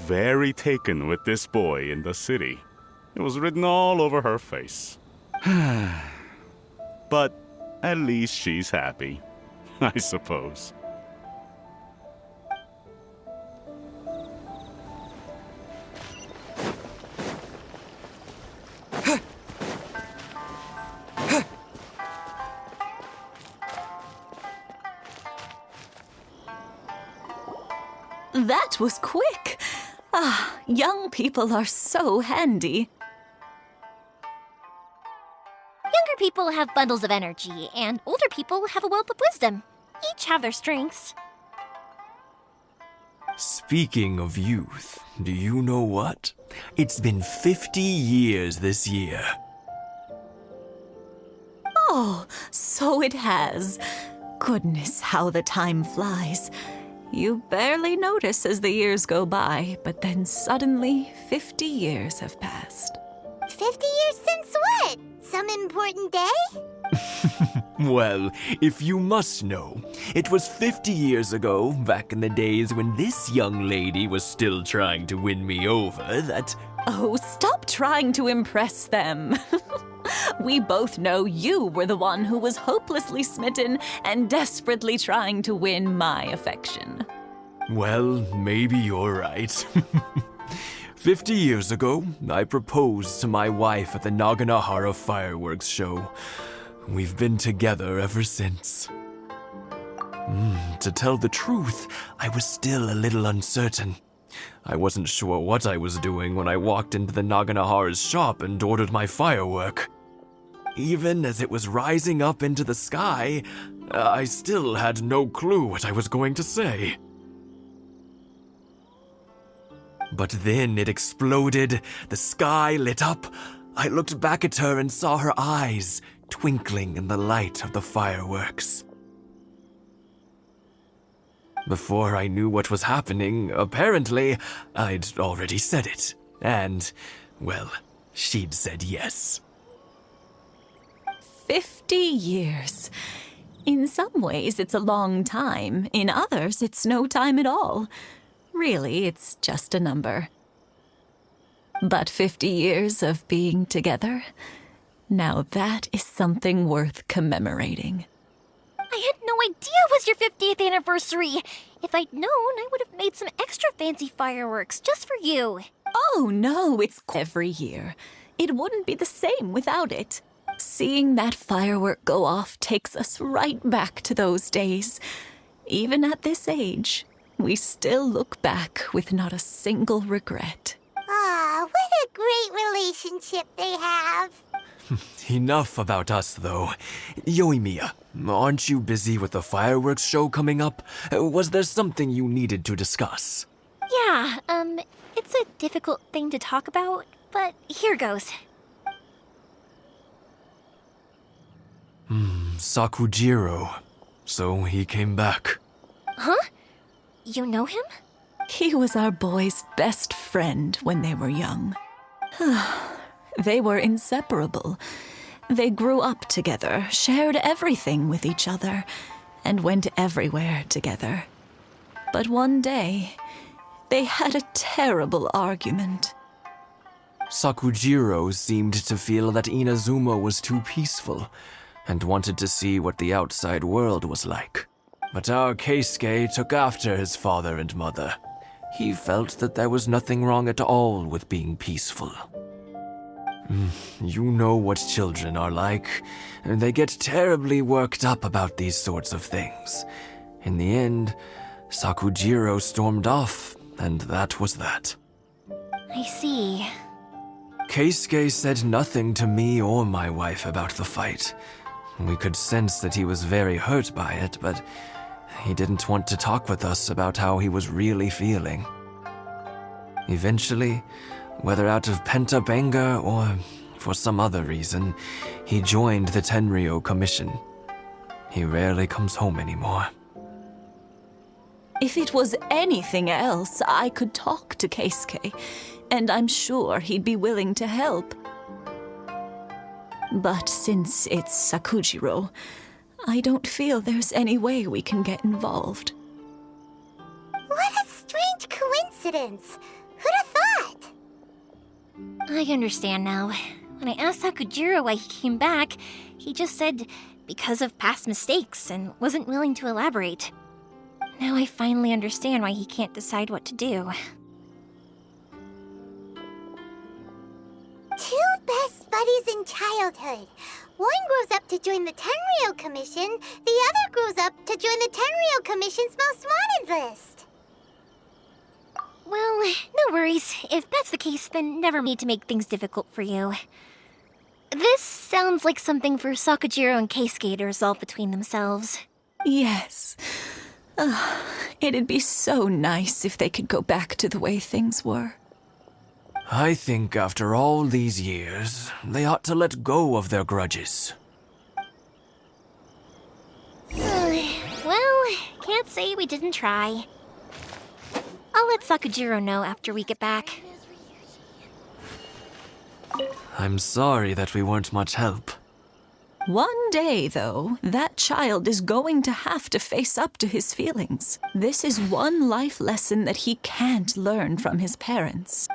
very taken with this boy in the city. It was written all over her face. But at least she's happy, I suppose. That was quick. Ah, young people are so handy. Younger people have bundles of energy, and older people have a wealth of wisdom. Each have their strengths. Speaking of youth, do you know what? It's been 50 years this year. Oh, so it has. Goodness, how the time flies. You barely notice as the years go by, but then suddenly 50 years have passed. 50 years since what? Some important day? Well, if you must know, it was 50 years ago, back in the days when this young lady was still trying to win me over, that... Oh, stop trying to impress them. We both know you were the one who was hopelessly smitten and desperately trying to win my affection. Well, maybe you're right. 50 years ago, I proposed to my wife at the Naganahara fireworks show. We've been together ever since. To tell the truth, I was still a little uncertain. I wasn't sure what I was doing when I walked into the Naganahara's shop and ordered my firework. Even as it was rising up into the sky, I still had no clue what I was going to say. But then it exploded, the sky lit up. I looked back at her and saw her eyes twinkling in the light of the fireworks. Before I knew what was happening, apparently, I'd already said it. And, well, she'd said yes. 50 years. In some ways, it's a long time. In others, it's no time at all. Really, it's just a number. But 50 years of being together, now that is something worth commemorating. I had no idea it was your 50th anniversary. If I'd known, I would have made some extra fancy fireworks just for you. Oh no, it's every year. It wouldn't be the same without it. Seeing that firework go off takes us right back to those days. Even at this age, we still look back with not a single regret. Ah, what a great relationship they have. Enough about us, though. Yoimiya, aren't you busy with the fireworks show coming up? Was there something you needed to discuss? Yeah, it's a difficult thing to talk about, but here goes. Sakujiro. So he came back. Huh? You know him? He was our boys' best friend when they were young. They were inseparable. They grew up together, shared everything with each other, and went everywhere together. But one day, they had a terrible argument. Sakujiro seemed to feel that Inazuma was too peaceful, and wanted to see what the outside world was like. But our Keisuke took after his father and mother. He felt that there was nothing wrong at all with being peaceful. You know what children are like. They get terribly worked up about these sorts of things. In the end, Sakujiro stormed off, and that was that. I see. Keisuke said nothing to me or my wife about the fight. We could sense that he was very hurt by it, but he didn't want to talk with us about how he was really feeling. Eventually, whether out of pent-up anger or for some other reason, he joined the Tenryo Commission. He rarely comes home anymore. If it was anything else, I could talk to Keisuke, and I'm sure he'd be willing to help. But since it's Sakujiro, I don't feel there's any way we can get involved. What a strange coincidence. I understand now. When I asked Sakujiro why he came back, he just said because of past mistakes and wasn't willing to elaborate. Now I finally understand why he can't decide what to do. Two best buddies in childhood. One grows up to join the Tenryou Commission, the other grows up to join the Tenryou Commission's most wanted list. Well, no worries. If that's the case, then never need to make things difficult for you. This sounds like something for Sakujiro and Keisuke to resolve between themselves. Yes. It'd be so nice if they could go back to the way things were. I think after all these years, they ought to let go of their grudges. Well, can't say we didn't try. I'll let Sakujiro know after we get back. I'm sorry that we weren't much help. One day, though, that child is going to have to face up to his feelings. This is one life lesson that he can't learn from his parents.